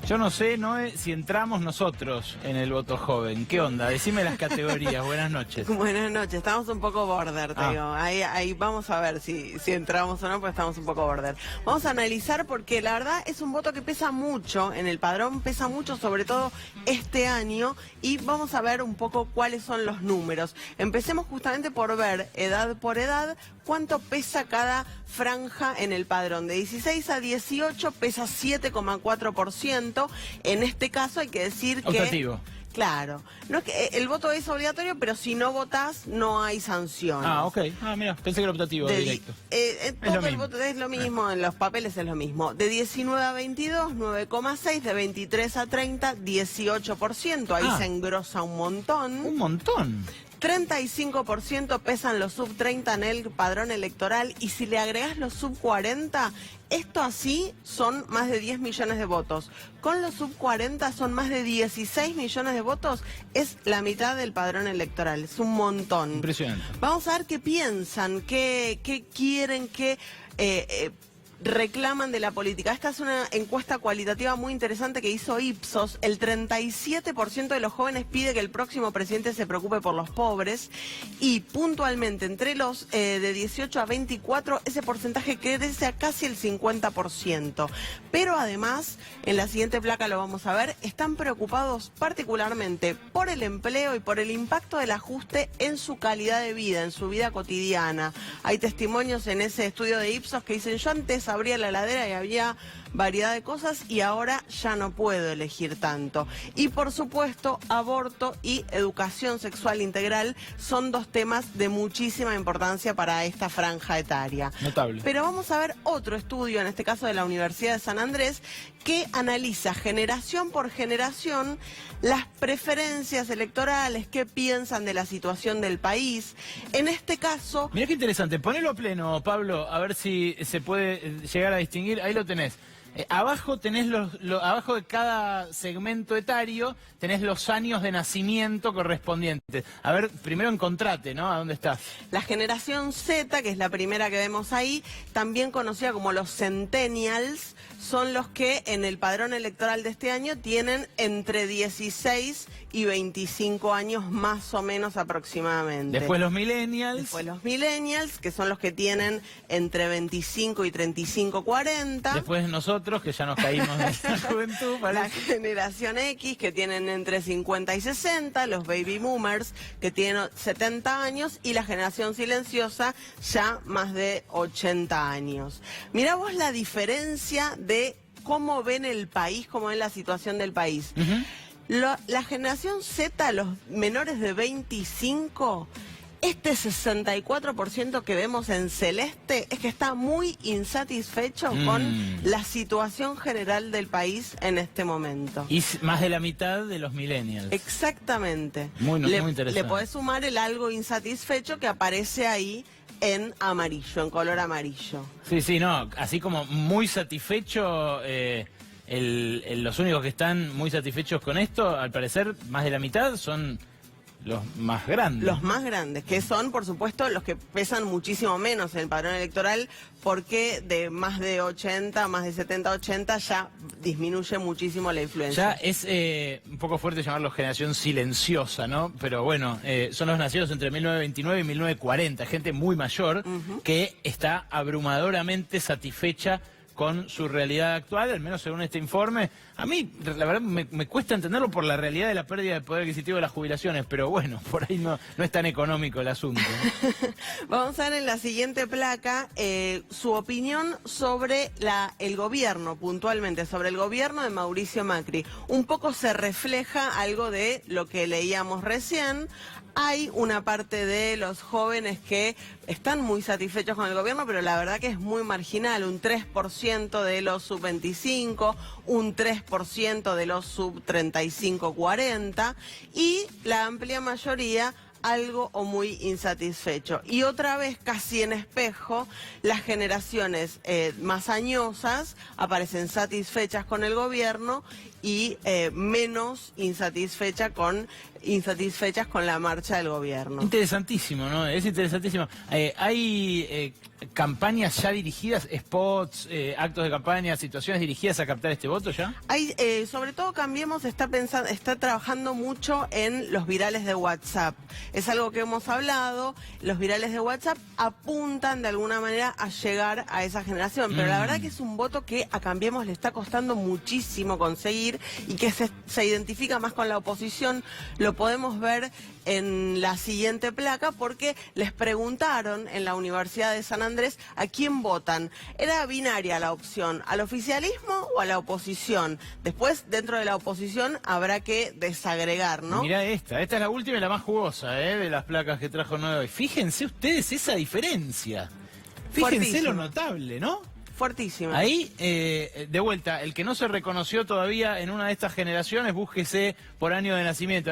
Yo no sé, Noé, si entramos nosotros en el voto joven. ¿Qué onda? Decime las categorías. Buenas noches. Buenas noches. Estamos un poco border, te digo. Ahí vamos a ver si entramos o no, pues estamos un poco border. Vamos a analizar porque la verdad es un voto que pesa mucho en el padrón, pesa mucho sobre todo este año, y vamos a ver un poco cuáles son los números. Empecemos justamente por ver, edad por edad, cuánto pesa cada franja en el padrón. De 16 a 18 pesa 7,4%. En este caso hay que decir que... Optativo. Claro, no es que el voto es obligatorio, pero si no votás no hay sanciones. Ah, ok. Ah, mira, pensé que era optativo directo. Todo el voto es lo mismo, en los papeles es lo mismo. De 19 a 22, 9,6, de 23 a 30, 18%. Ahí se engrosa un montón. Un montón. 35% pesan los sub 30 en el padrón electoral, y si le agregás los sub 40, esto así son más de 10 millones de votos. Con los sub 40 son más de 16 millones de votos, es la mitad del padrón electoral, es un montón. Impresionante. Vamos a ver qué piensan, qué quieren, qué... reclaman de la política. Esta es una encuesta cualitativa muy interesante que hizo Ipsos. El 37% de los jóvenes pide que el próximo presidente se preocupe por los pobres, y puntualmente entre los de 18 a 24 ese porcentaje crece a casi el 50%. Pero además, en la siguiente placa lo vamos a ver, están preocupados particularmente por el empleo y por el impacto del ajuste en su calidad de vida, en su vida cotidiana. Hay testimonios en ese estudio de Ipsos que dicen: yo antes abría la heladera y había variedad de cosas y ahora ya no puedo elegir tanto. Y por supuesto, aborto y educación sexual integral son dos temas de muchísima importancia para esta franja etaria. Notable. Pero vamos a ver otro estudio, en este caso de la Universidad de San Andrés, que analiza generación por generación las preferencias electorales, qué piensan de la situación del país. En este caso... Mirá qué interesante, ponelo a pleno, Pablo, a ver si se puede llegar a distinguir. Ahí lo tenés. Abajo tenés abajo de cada segmento etario tenés los años de nacimiento correspondientes. A ver, primero encontrate, ¿no? ¿A dónde estás? La generación Z, que es la primera que vemos ahí, también conocida como los centennials, son los que en el padrón electoral de este año tienen entre 16 y 25 años más o menos aproximadamente. Después los millennials. Después los millennials, que son los que tienen entre 25 y 35, 40. Después nosotros, que ya nos caímos de la juventud. La generación X, que tienen entre 50 y 60, los baby boomers, que tienen 70 años, y la generación silenciosa, ya más de 80 años. Mirá vos la diferencia de cómo ven el país, cómo ven la situación del país. La generación Z, los menores de 25... Este 64% que vemos en celeste es que está muy insatisfecho con la situación general del país en este momento. Y más de la mitad de los millennials. Exactamente. Muy interesante. Le podés sumar el algo insatisfecho que aparece ahí en amarillo, en color amarillo. Sí, no, así como muy satisfecho, los únicos que están muy satisfechos con esto, al parecer, más de la mitad son... los más grandes. Los más grandes, que son, por supuesto, los que pesan muchísimo menos en el padrón electoral, porque de más de 80, más de 70, 80, ya disminuye muchísimo la influencia. Ya es un poco fuerte llamarlo generación silenciosa, ¿no? Pero bueno, son los nacidos entre 1929 y 1940, gente muy mayor que está abrumadoramente satisfecha con su realidad actual, al menos según este informe. A mí, la verdad, me cuesta entenderlo por la realidad de la pérdida de poder adquisitivo de las jubilaciones, pero bueno, por ahí no es tan económico el asunto, ¿no? Vamos a ver en la siguiente placa su opinión sobre el gobierno, puntualmente, sobre el gobierno de Mauricio Macri. Un poco se refleja algo de lo que leíamos recién. Hay una parte de los jóvenes que están muy satisfechos con el gobierno, pero la verdad que es muy marginal. Un 3% de los sub-25, un 3% de los sub-35-40 y la amplia mayoría algo o muy insatisfecho. Y otra vez, casi en espejo, las generaciones más añosas aparecen satisfechas con el gobierno y menos insatisfechas con la marcha del gobierno. Interesantísimo, ¿no? Es interesantísimo. Hay campañas ya dirigidas, spots, actos de campaña, situaciones dirigidas a captar este voto ya? Hay, sobre todo Cambiemos está trabajando mucho en los virales de WhatsApp. Es algo que hemos hablado, los virales de WhatsApp apuntan de alguna manera a llegar a esa generación, pero la verdad que es un voto que a Cambiemos le está costando muchísimo conseguir y que se identifica más con la oposición. Lo podemos ver en la siguiente placa porque les preguntaron en la Universidad de San Andrés a quién votan. Era binaria la opción, al oficialismo o a la oposición. Después, dentro de la oposición, habrá que desagregar, ¿no? Mirá esta es la última y la más jugosa, de las placas que trajo Noé hoy. Fíjense ustedes esa diferencia. Fíjense Fuertísimo. lo notable, ¿no? Fuertísimo. Ahí, de vuelta, el que no se reconoció todavía en una de estas generaciones, búsquese por año de nacimiento.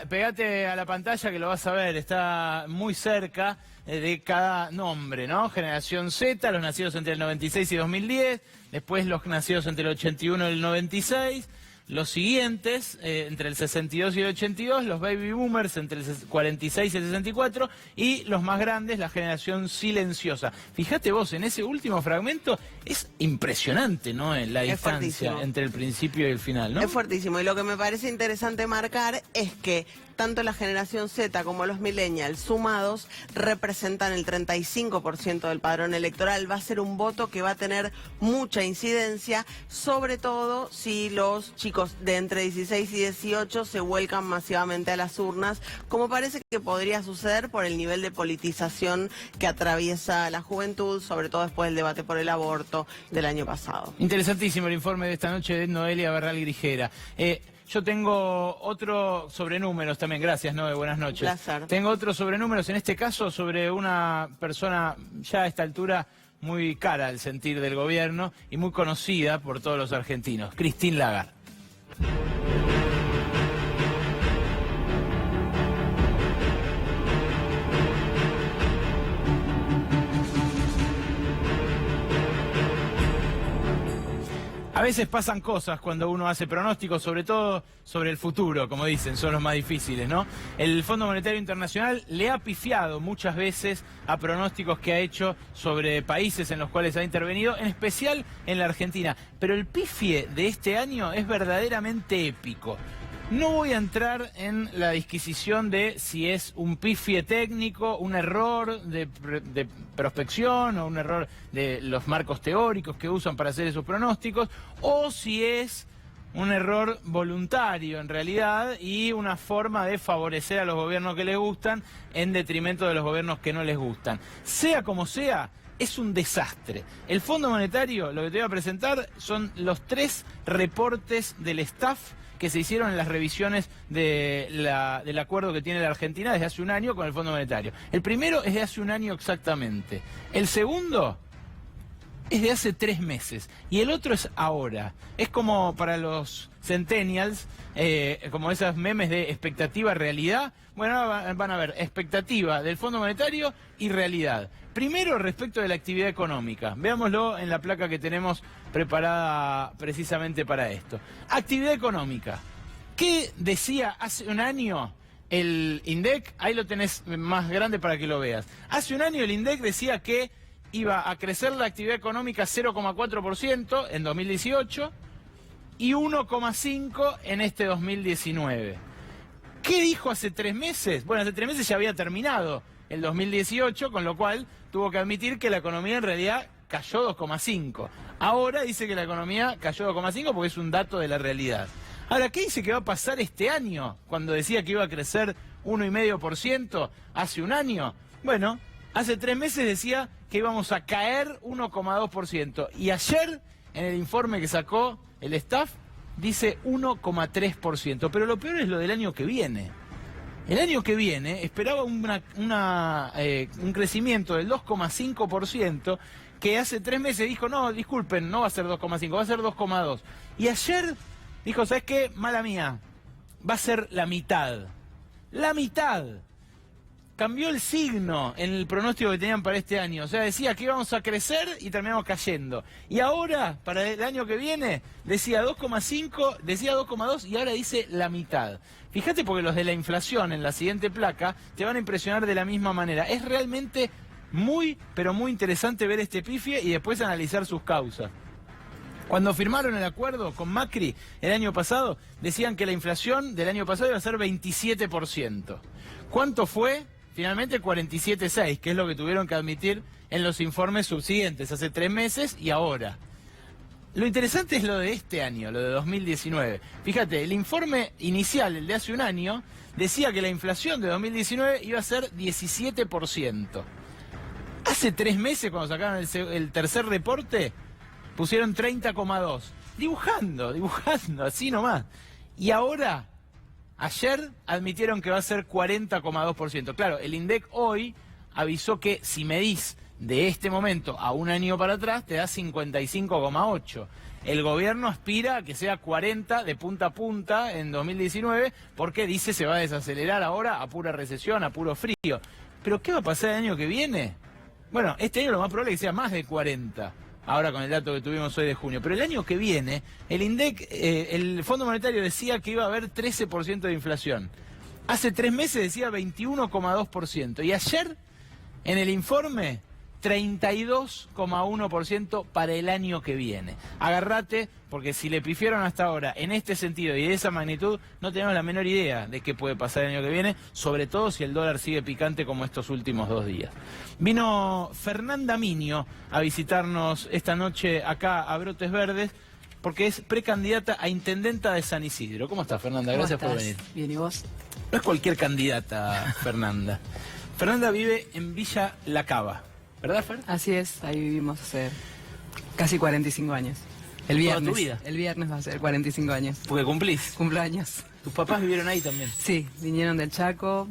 Pegate a la pantalla que lo vas a ver, está muy cerca de cada nombre, ¿no? Generación Z, los nacidos entre el 96 y 2010, después los nacidos entre el 81 y el 96, los siguientes, entre el 62 y el 82, los baby boomers entre el 46 y el 64, y los más grandes, la generación silenciosa. Fíjate vos, en ese último fragmento es impresionante, ¿no? La distancia entre el principio y el final, ¿no? Es fuertísimo, y lo que me parece interesante marcar es que tanto la generación Z como los millennials sumados representan el 35% del padrón electoral. Va a ser un voto que va a tener mucha incidencia, sobre todo si los chicos de entre 16 y 18 se vuelcan masivamente a las urnas, como parece que podría suceder por el nivel de politización que atraviesa la juventud, sobre todo después del debate por el aborto del año pasado. Interesantísimo el informe de esta noche de Noelia Barral Grijera. Yo tengo otro sobre números también, gracias Noé, buenas noches. Placer. Tengo otro sobre números, en este caso sobre una persona ya a esta altura muy cara al sentir del gobierno y muy conocida por todos los argentinos, Christine Lagarde. A veces pasan cosas cuando uno hace pronósticos, sobre todo sobre el futuro, como dicen, son los más difíciles, ¿no? El Fondo Monetario Internacional le ha pifiado muchas veces a pronósticos que ha hecho sobre países en los cuales ha intervenido, en especial en la Argentina. Pero el pifie de este año es verdaderamente épico. No voy a entrar en la disquisición de si es un pifie técnico, un error de prospección o un error de los marcos teóricos que usan para hacer esos pronósticos, o si es un error voluntario en realidad y una forma de favorecer a los gobiernos que les gustan en detrimento de los gobiernos que no les gustan. Sea como sea, es un desastre. El Fondo Monetario, lo que te voy a presentar son los 3 reportes del staff que se hicieron en las revisiones del acuerdo que tiene la Argentina desde hace un año con el Fondo Monetario. El primero es de hace un año exactamente. El segundo es de hace 3 meses. Y el otro es ahora. Es como para los centennials, como esas memes de expectativa-realidad. Bueno, ahora van a ver expectativa del Fondo Monetario y realidad. Primero, respecto de la actividad económica. Veámoslo en la placa que tenemos preparada precisamente para esto. Actividad económica. ¿Qué decía hace un año el INDEC? Ahí lo tenés más grande para que lo veas. Hace un año el INDEC decía que iba a crecer la actividad económica 0,4% en 2018 y 1,5% en este 2019. ¿Qué dijo hace 3 meses? Bueno, hace 3 meses ya había terminado el 2018, con lo cual tuvo que admitir que la economía en realidad cayó 2,5%. Ahora dice que la economía cayó 2,5% porque es un dato de la realidad. Ahora, ¿qué dice que va a pasar este año? Cuando decía que iba a crecer 1,5% hace un año. Bueno, hace 3 meses decía que íbamos a caer 1,2%. Y ayer, en el informe que sacó el staff, dice 1,3%. Pero lo peor es lo del año que viene. El año que viene esperaba un crecimiento del 2,5%, que hace 3 meses dijo, no, disculpen, no va a ser 2,5, va a ser 2,2. Y ayer dijo, ¿sabes qué? Mala mía, va a ser la mitad. La mitad. Cambió el signo en el pronóstico que tenían para este año. O sea, decía que íbamos a crecer y terminamos cayendo. Y ahora, para el año que viene, decía 2,5, decía 2,2 y ahora dice la mitad. Fíjate porque los de la inflación en la siguiente placa te van a impresionar de la misma manera. Es realmente muy, pero muy interesante ver este pifie y después analizar sus causas. Cuando firmaron el acuerdo con Macri el año pasado, decían que la inflación del año pasado iba a ser 27%. ¿Cuánto fue? Finalmente 47,6%, que es lo que tuvieron que admitir en los informes subsiguientes, hace 3 meses y ahora. Lo interesante es lo de este año, lo de 2019. Fíjate, el informe inicial, el de hace un año, decía que la inflación de 2019 iba a ser 17%. Hace 3 meses, cuando sacaron el tercer reporte, pusieron 30,2. Dibujando, así nomás. Y ahora, ayer, admitieron que va a ser 40,2%. Claro, el INDEC hoy avisó que si medís de este momento a un año para atrás, te da 55,8. El gobierno aspira a que sea 40 de punta a punta en 2019, porque dice se va a desacelerar ahora a pura recesión, a puro frío. ¿Pero qué va a pasar el año que viene? Bueno, este año lo más probable es que sea más de 40. Ahora con el dato que tuvimos hoy de junio. Pero el año que viene, el INDEC, el Fondo Monetario decía que iba a haber 13% de inflación. Hace 3 meses decía 21,2%. Y ayer, en el informe, 32,1% para el año que viene. Agarrate, porque si le pifiaron hasta ahora en este sentido y de esa magnitud, no tenemos la menor idea de qué puede pasar el año que viene, sobre todo si el dólar sigue picante como estos últimos 2 días. Vino Fernanda Minio a visitarnos esta noche acá a Brotes Verdes, porque es precandidata a intendenta de San Isidro. ¿Cómo estás, Fernanda? Gracias por venir. Bien, ¿y vos? No es cualquier candidata, Fernanda. Fernanda vive en Villa La Cava. ¿Verdad, Fer? Así es, ahí vivimos hace casi 45 años. El viernes. ¿Toda tu vida? El viernes va a ser 45 años. Porque cumplís. Cumplo años. ¿Tus papás vivieron ahí también? Sí, vinieron del Chaco,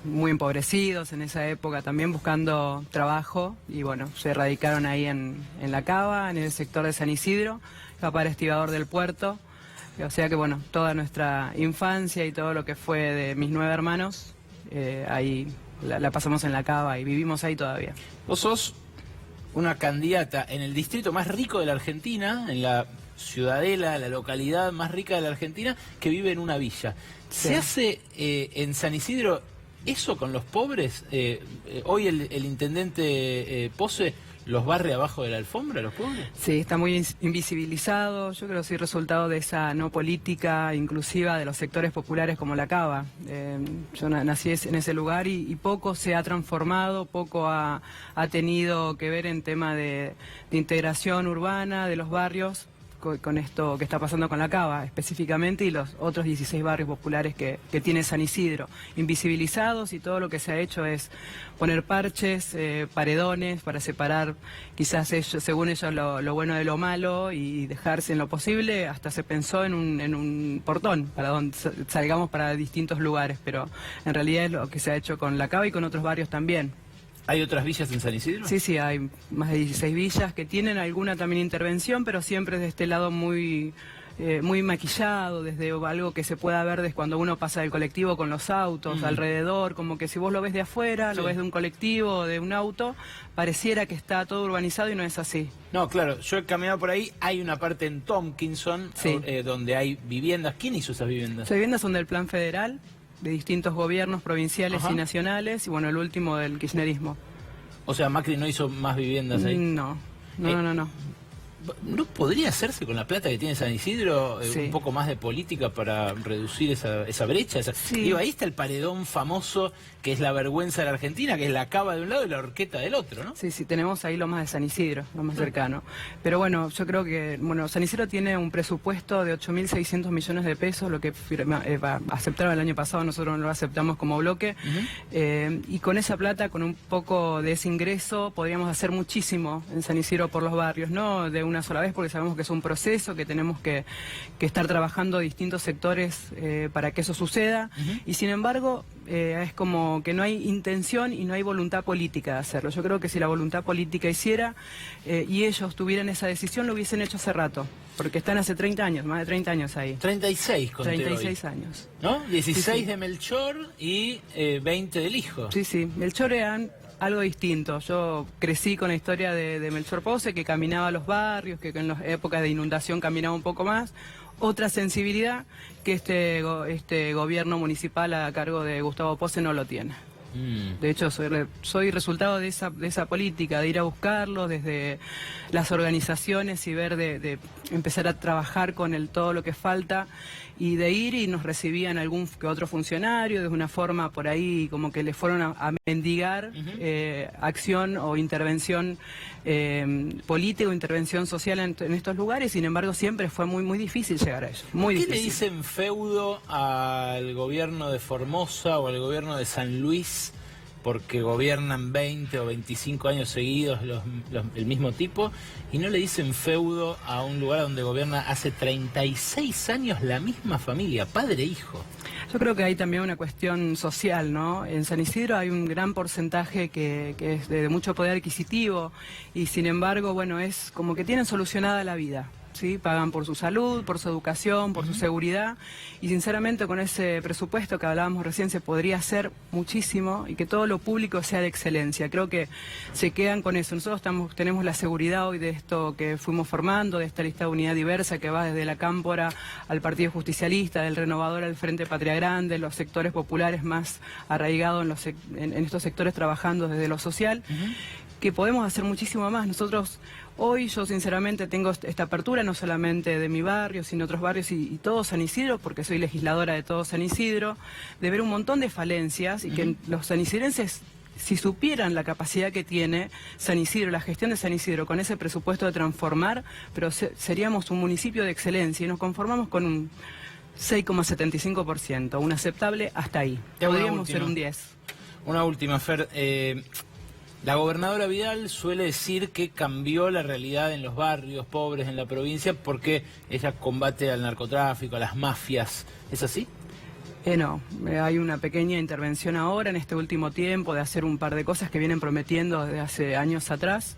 muy empobrecidos en esa época también, buscando trabajo. Y bueno, se radicaron ahí en La Cava, en el sector de San Isidro, papá era estibador del puerto. O sea que bueno, toda nuestra infancia y todo lo que fue de mis 9 hermanos, ahí la pasamos en La Cava y vivimos ahí todavía. Vos sos una candidata en el distrito más rico de la Argentina, en la ciudadela, la localidad más rica de la Argentina, que vive en una villa. Sí. ¿Se hace en San Isidro eso con los pobres? Hoy el intendente Pose los barre abajo de la alfombra, los pobres. Sí, está muy invisibilizado. Yo creo que sí, resultado de esa no política inclusiva de los sectores populares como La Cava. Yo nací en ese lugar y poco se ha transformado, poco ha tenido que ver en tema de integración urbana de los barrios con esto que está pasando con La Cava específicamente y los otros 16 barrios populares que tiene San Isidro, invisibilizados, y todo lo que se ha hecho es poner parches, paredones para separar quizás ellos, según ellos lo bueno de lo malo, y dejarse en lo posible. Hasta se pensó en un portón para donde salgamos para distintos lugares, pero en realidad es lo que se ha hecho con La Cava y con otros barrios también. ¿Hay otras villas en San Isidro? Sí, hay más de 16 villas que tienen alguna también intervención, pero siempre de este lado muy maquillado, desde algo que se pueda ver desde cuando uno pasa del colectivo con los autos alrededor, como que si vos lo ves de afuera, lo ves de un colectivo o de un auto, pareciera que está todo urbanizado y no es así. No, claro, yo he caminado por ahí, hay una parte en Tompkinson, Sí. Donde hay viviendas. ¿Quién hizo esas viviendas? Esas viviendas son del plan federal, de distintos gobiernos provinciales y nacionales, y bueno, el último del kirchnerismo. O sea, Macri no hizo más viviendas ahí. No. ¿No podría hacerse con la plata que tiene San Isidro Sí. un poco más de política para reducir esa brecha? Sí. Digo, ahí está el paredón famoso que es la vergüenza de la Argentina, que es La Cava de un lado y la Horqueta del otro, ¿no? Sí, tenemos ahí Lomas de San Isidro, lo más cercano. Pero bueno, yo creo que San Isidro tiene un presupuesto de 8.600 millones de pesos, lo que aceptaron el año pasado, nosotros no lo aceptamos como bloque. Y con esa plata, con un poco de ese ingreso, podríamos hacer muchísimo en San Isidro por los barrios, no de una sola vez, porque sabemos que es un proceso, que tenemos que estar trabajando distintos sectores para que eso suceda. Y sin embargo, es como que no hay intención y no hay voluntad política de hacerlo. Yo creo que si la voluntad política hiciera y ellos tuvieran esa decisión, lo hubiesen hecho hace rato, porque están hace 30 años, más de 30 años ahí. 36 conté 36 hoy, años. ¿no? 16 Sí. de Melchor y 20 del hijo. Sí, Melchor era algo distinto. Yo crecí con la historia de Melchor Pose, que caminaba a los barrios, que en las épocas de inundación caminaba un poco más. Otra sensibilidad que este gobierno municipal a cargo de Gustavo Pose no lo tiene. De hecho, soy resultado de esa política, de ir a buscarlo desde las organizaciones y ver de empezar a trabajar con todo lo que falta, y de ir y nos recibían algún que otro funcionario de una forma por ahí como que le fueron a mendigar acción o intervención política o intervención social en estos lugares. Sin embargo, siempre fue muy difícil llegar a eso. Muy ¿Qué difícil. le dicen feudo al gobierno de Formosa o al gobierno de San Luis porque gobiernan 20 o 25 años seguidos el mismo tipo, y no le dicen feudo a un lugar donde gobierna hace 36 años la misma familia, padre e hijo? Yo creo que hay también una cuestión social, ¿no? En San Isidro hay un gran porcentaje que es de mucho poder adquisitivo, y sin embargo, bueno, es como que tienen solucionada la vida. ¿Sí? Pagan por su salud, por su educación, por su seguridad, y sinceramente con ese presupuesto que hablábamos recién se podría hacer muchísimo, y que todo lo público sea de excelencia. Creo que se quedan con eso. Nosotros tenemos la seguridad hoy de esto que fuimos formando, de esta lista de unidad diversa que va desde la Cámpora al Partido Justicialista, del Renovador al Frente Patria Grande, los sectores populares más arraigados en estos sectores trabajando desde lo social, que podemos hacer muchísimo más. Nosotros hoy, yo sinceramente tengo esta apertura no solamente de mi barrio, sino otros barrios y todo San Isidro, porque soy legisladora de todo San Isidro, de ver un montón de falencias, y que los sanisidrenses, si supieran la capacidad que tiene San Isidro, la gestión de San Isidro, con ese presupuesto de transformar, pero seríamos un municipio de excelencia, y nos conformamos con un 6,75%, un aceptable hasta ahí. Podríamos ser un 10%. Una última, Fer. La gobernadora Vidal suele decir que cambió la realidad en los barrios pobres en la provincia porque ella combate al narcotráfico, a las mafias. ¿Es así? No, hay una pequeña intervención ahora en este último tiempo de hacer un par de cosas que vienen prometiendo desde hace años atrás,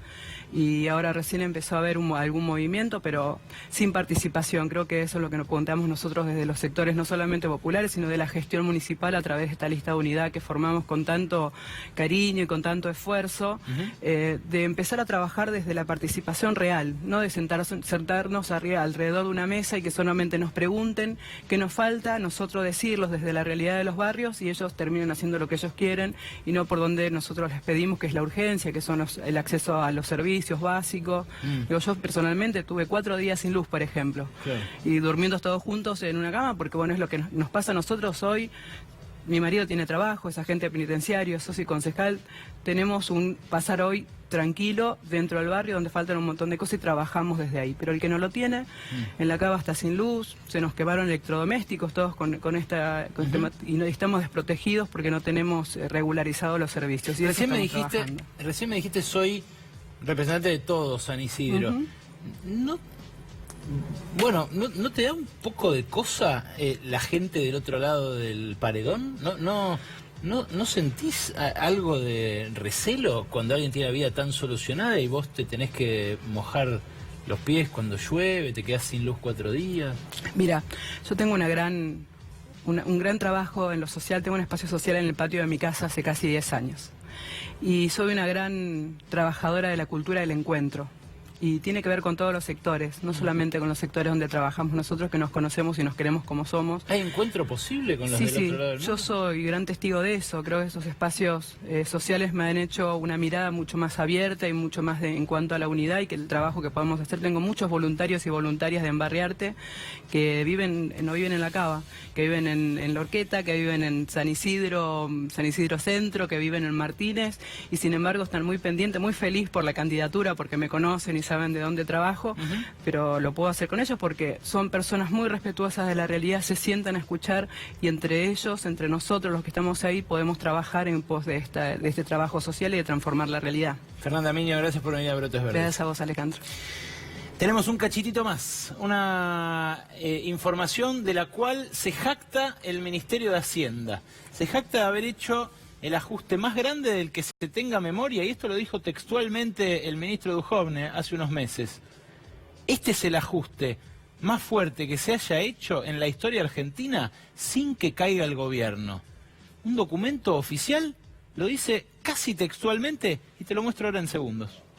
y ahora recién empezó a haber algún movimiento, pero sin participación. Creo que eso es lo que nos contamos nosotros desde los sectores no solamente populares, sino de la gestión municipal a través de esta lista de unidad que formamos con tanto cariño y con tanto esfuerzo, de empezar a trabajar desde la participación real, no de sentarnos alrededor de una mesa y que solamente nos pregunten qué nos falta, nosotros decirlos desde la realidad de los barrios, y ellos terminan haciendo lo que ellos quieren y no por donde nosotros les pedimos, que es la urgencia, que son el acceso a los servicios básicos. Yo personalmente tuve 4 días sin luz, por ejemplo, y durmiendo todos juntos en una cama, porque bueno, es lo que nos pasa a nosotros hoy. Mi marido tiene trabajo, es agente penitenciario, es socio y concejal. Tenemos un pasar hoy tranquilo dentro del barrio donde faltan un montón de cosas y trabajamos desde ahí. Pero el que no lo tiene, en la cava está sin luz, se nos quemaron electrodomésticos todos y estamos desprotegidos porque no tenemos regularizados los servicios. Y recién me dijiste soy representante de todo San Isidro. ¿No te da un poco de cosa la gente del otro lado del paredón? ¿No sentís algo de recelo cuando alguien tiene la vida tan solucionada y vos te tenés que mojar los pies cuando llueve, te quedás sin luz 4 días? Mira, yo tengo un gran trabajo en lo social, tengo un espacio social en el patio de mi casa hace casi 10 años. Y soy una gran trabajadora de la cultura del encuentro. Y tiene que ver con todos los sectores, no solamente con los sectores donde trabajamos nosotros, que nos conocemos y nos queremos como somos. ¿Hay encuentro posible con los del otro lado del mundo? Yo soy gran testigo de eso. Creo que esos espacios sociales me han hecho una mirada mucho más abierta y mucho más en cuanto a la unidad y que el trabajo que podemos hacer. Tengo muchos voluntarios y voluntarias de Embarriarte que no viven en la Cava, que viven en La Horqueta, que viven en San Isidro Centro, que viven en Martínez, y sin embargo están muy pendientes, muy feliz por la candidatura, porque me conocen y saben de dónde trabajo, pero lo puedo hacer con ellos porque son personas muy respetuosas de la realidad, se sientan a escuchar, y entre ellos, entre nosotros los que estamos ahí, podemos trabajar en pos de este trabajo social y de transformar la realidad. Fernanda Miño, gracias por venir a Brotes Verdes. Gracias a vos, Alejandro. Tenemos un cachitito más, una información de la cual se jacta el Ministerio de Hacienda. Se jacta de haber hecho el ajuste más grande del que se tenga memoria, y esto lo dijo textualmente el ministro Duhovne hace unos meses. Este es el ajuste más fuerte que se haya hecho en la historia argentina sin que caiga el gobierno. Un documento oficial lo dice casi textualmente y te lo muestro ahora en segundos.